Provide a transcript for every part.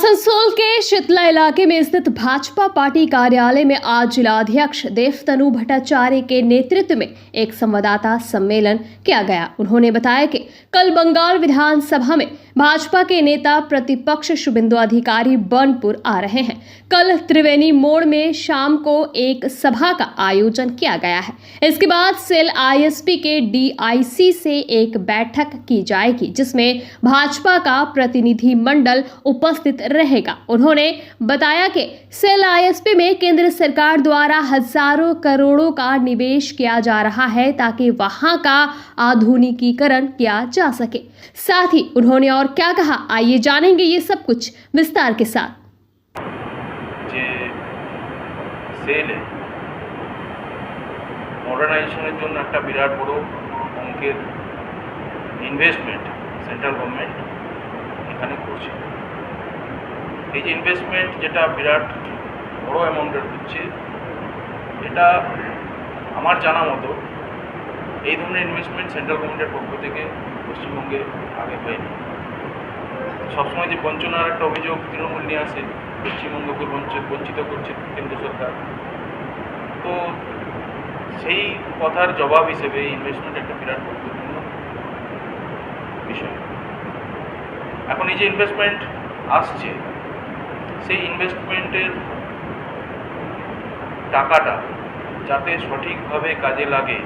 आसनसोल के शीतला इलाके में स्थित भाजपा पार्टी कार्यालय में आज जिलाध्यक्ष देवतनु भट्टाचार्य के नेतृत्व में एक संवाददाता सम्मेलन किया गया। उन्होंने बताया कि कल बंगाल विधानसभा में भाजपा के नेता प्रतिपक्ष शुभेंदु अधिकारी बनपुर आ रहे हैं। कल त्रिवेणी मोड़ में शाम को एक सभा का आयोजन किया गया है। इसके बाद सेल आईएसपी के डीआईसी से एक बैठक की जाएगी, जिसमें भाजपा का प्रतिनिधि मंडल उपस्थित रहेगा। उन्होंने बताया कि सेल आईएसपी में केंद्र सरकार द्वारा हजारों करोड़ों का निवेश किया जा रहा है ताकि वहां का आधुनिकीकरण किया जा सके। साथ ही उन्होंने और क्या कहा, आइए जानेंगे ये सब कुछ विस्तार के साथ। सेल मॉडर्नाइजेशনের জন্য একটা বিরাট বড় অঙ্কের ইনভেস্টমেন্ট সেন্ট্রাল গভর্নমেন্ট এখানে করছে। এই যে ইনভেস্টমেন্ট যেটা বিরাট বড় অ্যামাউন্টের হচ্ছে, এটা আমার জানা মতো এই ধরনের ইনভেস্টমেন্ট সেন্ট্রাল গভর্নমেন্টের পক্ষ থেকে পশ্চিমবঙ্গে আগে হয়নি। সবসময় যে বঞ্চনার একটা অভিযোগ তৃণমূল নিয়ে আসে, পশ্চিমবঙ্গকে বঞ্চিত করছে কেন্দ্র সরকার, তো সেই কথার জবাব হিসেবে এই ইনভেস্টমেন্ট একটা বিরাট গুরুত্বপূর্ণ বিষয়। এখন এই যে ইনভেস্টমেন্ট আসছে, সেই ইনভেস্টমেন্টের টাকাটা যাতে সঠিকভাবে কাজে লাগে,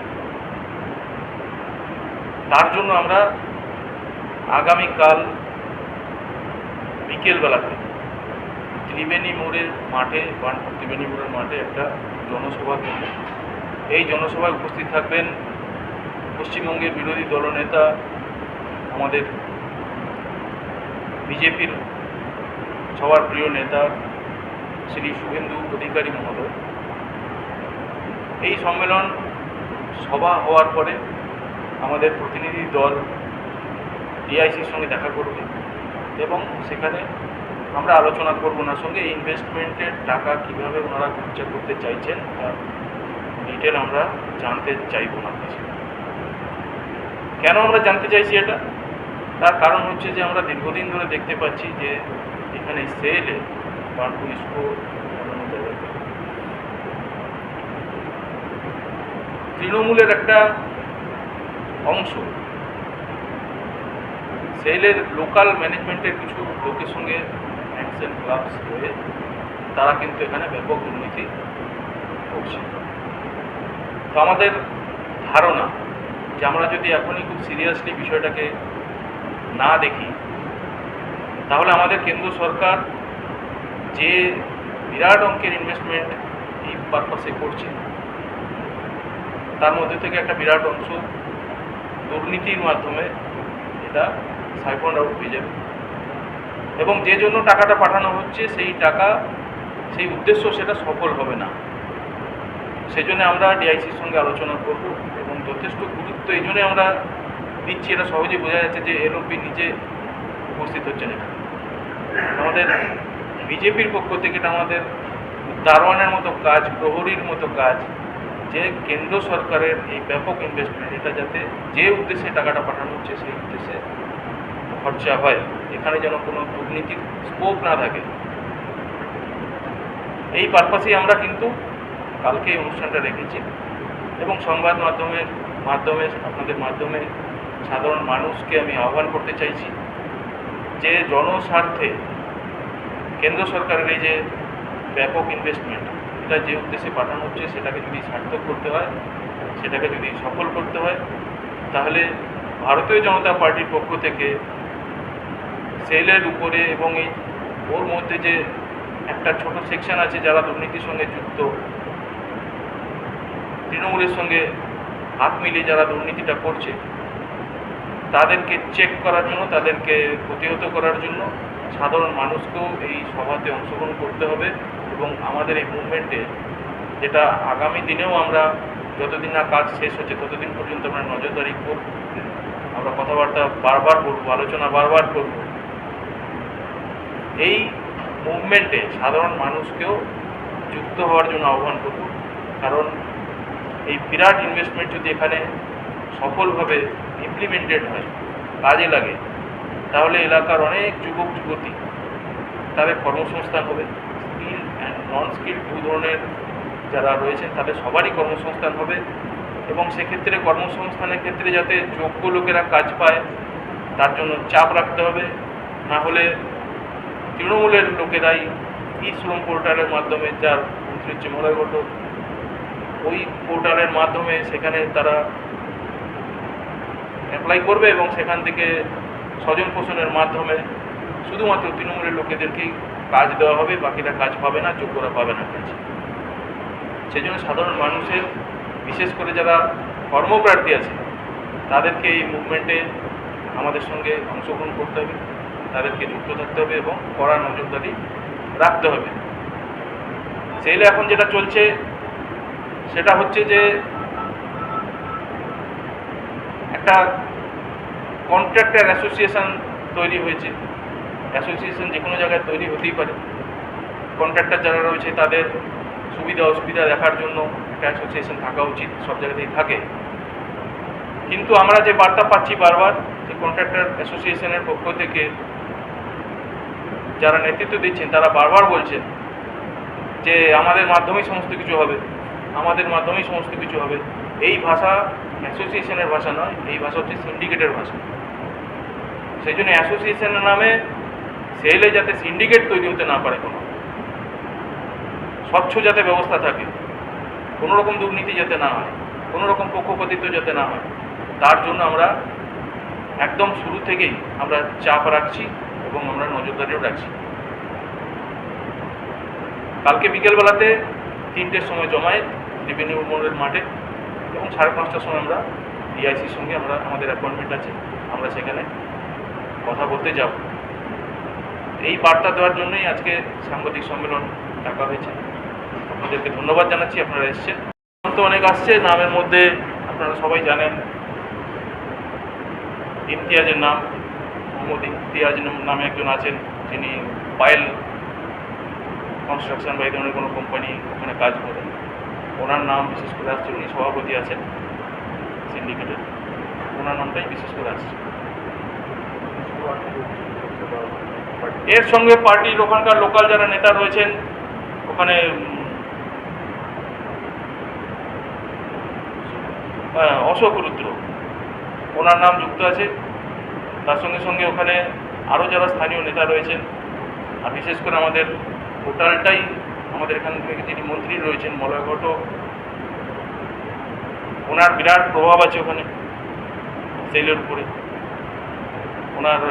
তার জন্য আমরা আগামীকাল বিকেলবেলাতে ত্রিবেণী মোড়ের মাঠে একটা জনসভা করব। এই জনসভায় উপস্থিত থাকবেন পশ্চিমবঙ্গের বিরোধী দলনেতা, আমাদের বিজেপির সবার প্রিয় নেতা শ্রী শুভেন্দু অধিকারী মহোদয়। এই সম্মেলন সভা হওয়ার পরে আমাদের প্রতিনিধি দল ডিআইসির সঙ্গে দেখা করবে এবং সেখানে আমরা আলোচনা করব ওনার সঙ্গে এই ইনভেস্টমেন্টের টাকা কীভাবে ওনারা খরচা করতে চাইছেন তার ডিটেল আমরা জানতে চাইব ওনার কাছে। কেন আমরা জানতে চাইছি এটা? তার কারণ হচ্ছে যে আমরা দীর্ঘদিন ধরে দেখতে পাচ্ছি যে এখানে সেলে বার্নপুর স্কোর তৃণমূলের একটা অংশ, সেলের লোকাল ম্যানেজমেন্টের কিছু লোকের সঙ্গে অ্যাকশন ক্লাবস হয়ে তারা কিন্তু এখানে ব্যাপক দুর্নীতি করছে। তো আমাদের ধারণা যে আমরা যদি এখনই খুব সিরিয়াসলি বিষয়টাকে না দেখি, তাহলে আমাদের কেন্দ্র সরকার যে বিরাট অঙ্কের ইনভেস্টমেন্ট এই পারপাসে করছে, তার মধ্যে থেকে একটা বিরাট অংশ দুর্নীতির মাধ্যমে এটা সাইফন্ড আউট হয়ে যাবে এবং যে জন্য টাকাটা পাঠানো হচ্ছে সেই টাকা, সেই উদ্দেশ্য সেটা সফল হবে না। সেজন্য আমরা ডিআইসির সঙ্গে আলোচনা করব এবং যথেষ্ট গুরুত্ব এই জন্যে আমরা দিচ্ছি, এটা সহজে বোঝা যাচ্ছে যে এলওপি নিজে উপস্থিত হচ্ছেন এখানে। আমাদের বিজেপির পক্ষ থেকে এটা আমাদের দারোয়ানের মতো কাজ, প্রহরীর মতো কাজ, যে কেন্দ্র সরকারের এই ব্যাপক ইনভেস্টমেন্ট এটা যাতে যে উদ্দেশ্যে টাকাটা পাঠানো হচ্ছে সেই উদ্দেশ্যে খরচা হয়, এখানে যেন কোনো দুর্নীতির স্কোপ না থাকে, এই পারপাসেই আমরা কিন্তু কালকে এই অনুষ্ঠানটা রেখেছি এবং সংবাদ মাধ্যমে আপনাদের মাধ্যমে সাধারণ মানুষকে আমি আহ্বান করতে চাইছি যে জনস্বার্থে কেন্দ্র সরকারের এই যে ব্যাপক ইনভেস্টমেন্ট এটা যে উদ্দেশ্যে পাঠানো হচ্ছে সেটাকে যদি সার্থক করতে হয়, সেটাকে যদি সফল করতে হয়, তাহলে ভারতীয় জনতা পার্টির পক্ষ থেকে সেলের উপরে এবং এই ওর মধ্যে যে একটা ছোট সেকশন আছে যারা দুর্নীতির সঙ্গে যুক্ত, তৃণমূলের সঙ্গে হাত মিলিয়ে যারা দুর্নীতিটা করছে, তাদেরকে চেক করার জন্য, তাদেরকে প্রতিহত করার জন্য সাধারণ মানুষকেও এই সভাতে অংশগ্রহণ করতে হবে এবং আমাদের এই মুভমেন্টে যেটা আগামী দিনেও আমরা যতদিন না কাজ শেষ হচ্ছে ততদিন পর্যন্ত আমরা নজরদারি করব, আমরা কথাবার্তা বারবার করব, আলোচনা বারবার করব। এই মুভমেন্টে সাধারণ মানুষকেও যুক্ত হওয়ার জন্য আহ্বান করব, কারণ এই বিরাট ইনভেস্টমেন্ট যদি এখানে সফলভাবে ইমপ্লিমেন্টেড হয়, কাজে লাগে, তাহলে এলাকার অনেক যুবক যুবতী তাদের কর্মসংস্থান হবে। স্কিল অ্যান্ড নন স্কিল দু ধরনের যারা রয়েছেন তাদের সবারই কর্মসংস্থান হবে, এবং সেক্ষেত্রে কর্মসংস্থানের ক্ষেত্রে যাতে যোগ্য লোকেরা কাজ পায় তার জন্য চাপ রাখতে হবে। না হলে তৃণমূলের লোকেরাই ই শ্রম পোর্টালের মাধ্যমে, যার মন্ত্রী হচ্ছে মলয় ঘটক, ওই পোর্টালের মাধ্যমে সেখানে তারা অ্যাপ্লাই করবে এবং সেখান থেকে স্বজন পোষণের মাধ্যমে শুধুমাত্র তৃণমূলের লোকেদেরকেই কাজ দেওয়া হবে, বাকিরা কাজ পাবে না, যোগ্যরা পাবে না কাজ। সেই জন্য সাধারণ মানুষের, বিশেষ করে যারা কর্মপ্রার্থী আছে, তাদেরকে এই মুভমেন্টে আমাদের সঙ্গে অংশগ্রহণ করতে হবে, তাদেরকে যুক্ত থাকতে হবে এবং কড়া নজরদারি রাখতে হবে। সেলে এখন যেটা চলছে সেটা হচ্ছে যে একটা কন্ট্রাক্টর অ্যাসোসিয়েশন তৈরি হয়েছে। অ্যাসোসিয়েশন যে কোনো জায়গায় তৈরি হতেই পারে। কন্ট্রাক্টর যারা রয়েছে তাদের সুবিধা অসুবিধা দেখার জন্য একটা অ্যাসোসিয়েশন থাকা উচিত, সব জায়গাতেই থাকে। কিন্তু আমরা যে বার্তা পাচ্ছি বারবার, যে কন্ট্রাক্টর অ্যাসোসিয়েশনের পক্ষ থেকে যারা নেতৃত্ব দিচ্ছেন তারা বারবার বলছেন যে আমাদের মাধ্যমেই সমস্ত কিছু হবে, আমাদের মাধ্যমেই সমস্ত কিছু হবে। এই ভাষা অ্যাসোসিয়েশনের ভাষা নয়, এই ভাষা হচ্ছে সিন্ডিকেটের ভাষা। সেই জন্য অ্যাসোসিয়েশনের নামে সেলে যাতে সিন্ডিকেট তৈরি হতে না পারে, কোনো স্বচ্ছ যাতে ব্যবস্থা থাকে, কোনো রকম দুর্নীতি যাতে না হয়, কোনো রকম পক্ষপাতিত্ব যাতে না হয়, তার জন্য আমরা একদম শুরু থেকেই আমরা চাপ রাখছি এবং আমরা নজরদারিও রাখছি। কালকে বিকেলবেলাতে 3টের সময় জমায়েত রেভিনিউ মোড়ের মাঠে, এবং 5:30টার সময় আমরা ডিআইসির সঙ্গে আমাদের অ্যাপয়েন্টমেন্ট আছে, আমরা সেখানে কথা বলতে যাব। এই বার্তা দেওয়ার জন্যই আজকে সাংবাদিক সম্মেলন ডাকা হয়েছে। আপনাদেরকে ধন্যবাদ জানাচ্ছি, আপনারা এসেছেন। তো অনেক আসছে, নামের মধ্যে আপনারা সবাই জানেন ইমতিয়াজের নাম, মোহাম্মদ ইমতিয়াজ নামে একজন আছেন, যিনি পায়েল কনস্ট্রাকশন বা এই ধরনের কোনো কোম্পানি ওখানে কাজ করেন, ওনার নাম বিশেষ করে আসছে। উনি সভাপতি আছেন সিন্ডিকেটের, ওনার নামটাই বিশেষ করে আসছে। এর সঙ্গে পার্টির ওখানকার লোকাল যারা নেতা রয়েছেন, ওখানে অশোক রুদ্র, ওনার নাম যুক্ত আছে। তার সঙ্গে সঙ্গে ওখানে আরও যারা স্থানীয় নেতা রয়েছেন, আর বিশেষ করে আমাদের পোর্টালটাই, আমাদের এখান থেকে যিনি মন্ত্রী রয়েছেন মলয় ঘটক, ওনার বিরাট প্রভাব আছে ওখানে সেলের উপরে। ওনার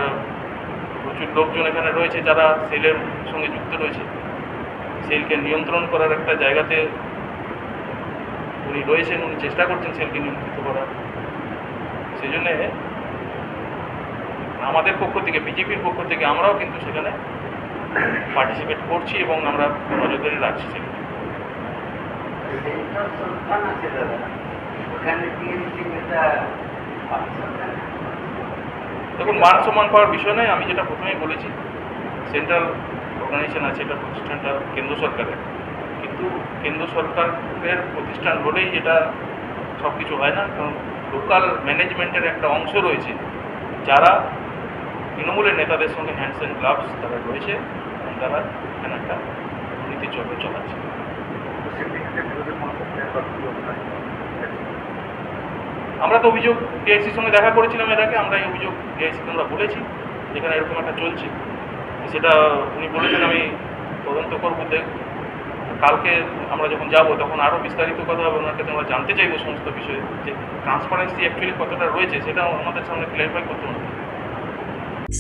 প্রচুর লোকজন এখানে রয়েছে যারা সেলের সঙ্গে যুক্ত রয়েছে। সেলকে নিয়ন্ত্রণ করার একটা জায়গাতে উনি রয়েছেন, উনি চেষ্টা করছেন সেলকে নিয়ন্ত্রিত করার। সেই জন্যে আমাদের পক্ষ থেকে, বিজেপির পক্ষ থেকে আমরাও কিন্তু সেখানে পার্টিসিপেট করছি এবং আমরা নজরদারি রাখছি সেখানে। দেখুন, মান সম্মান পাওয়ার বিষয় নয়। আমি যেটা প্রথমেই বলেছি, সেন্ট্রাল অর্গানাইজেশন আছে, এটা প্রতিষ্ঠানটা কেন্দ্র সরকারের, কিন্তু কেন্দ্র সরকারের প্রতিষ্ঠান হলেই এটা সব কিছু হয় না। কারণ লোকাল ম্যানেজমেন্টের একটা অংশ রয়েছে যারা তৃণমূলের নেতাদের সঙ্গে হ্যান্ডস অ্যান্ড গ্লাভস তারা রয়েছে, এবং তারা এখানে একটা নীতি চক্র চালাচ্ছে। আমরা তো অভিযোগ ডিআইসির সঙ্গে দেখা করেছিলাম এর আগে, আমরা এই অভিযোগ ডিআইসিকে আমরা বলেছি যেখানে এরকম একটা চলছে, সেটা উনি বলেছেন আমি তদন্ত করবো। কালকে আমরা যখন যাব তখন আরও বিস্তারিত কথা হবে, ওনার কাছে আমরা জানতে চাইবো সমস্ত বিষয়ে, যে ট্রান্সপারেন্সি অ্যাকচুয়ালি কতটা রয়েছে সেটা আমাদের সামনে ক্লিয়ারিফাই করতে হবে।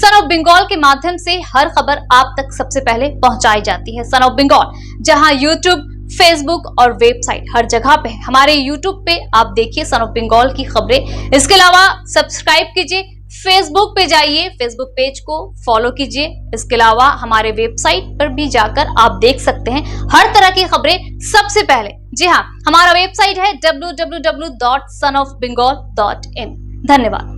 सन ऑफ बंगाल के माध्यम से हर खबर आप तक सबसे पहले पहुंचाई जाती है। सन ऑफ बंगाल जहां यूट्यूब, फेसबुक और वेबसाइट हर जगह पे है। हमारे यूट्यूब पे आप देखिए सन ऑफ बंगाल की खबरें। इसके अलावा सब्सक्राइब कीजिए, फेसबुक पे जाइए, फेसबुक पेज को फॉलो कीजिए। इसके अलावा हमारे वेबसाइट पर भी जाकर आप देख सकते हैं हर तरह की खबरें सबसे पहले। जी हाँ, हमारा वेबसाइट है www.sonofbengal.in। धन्यवाद।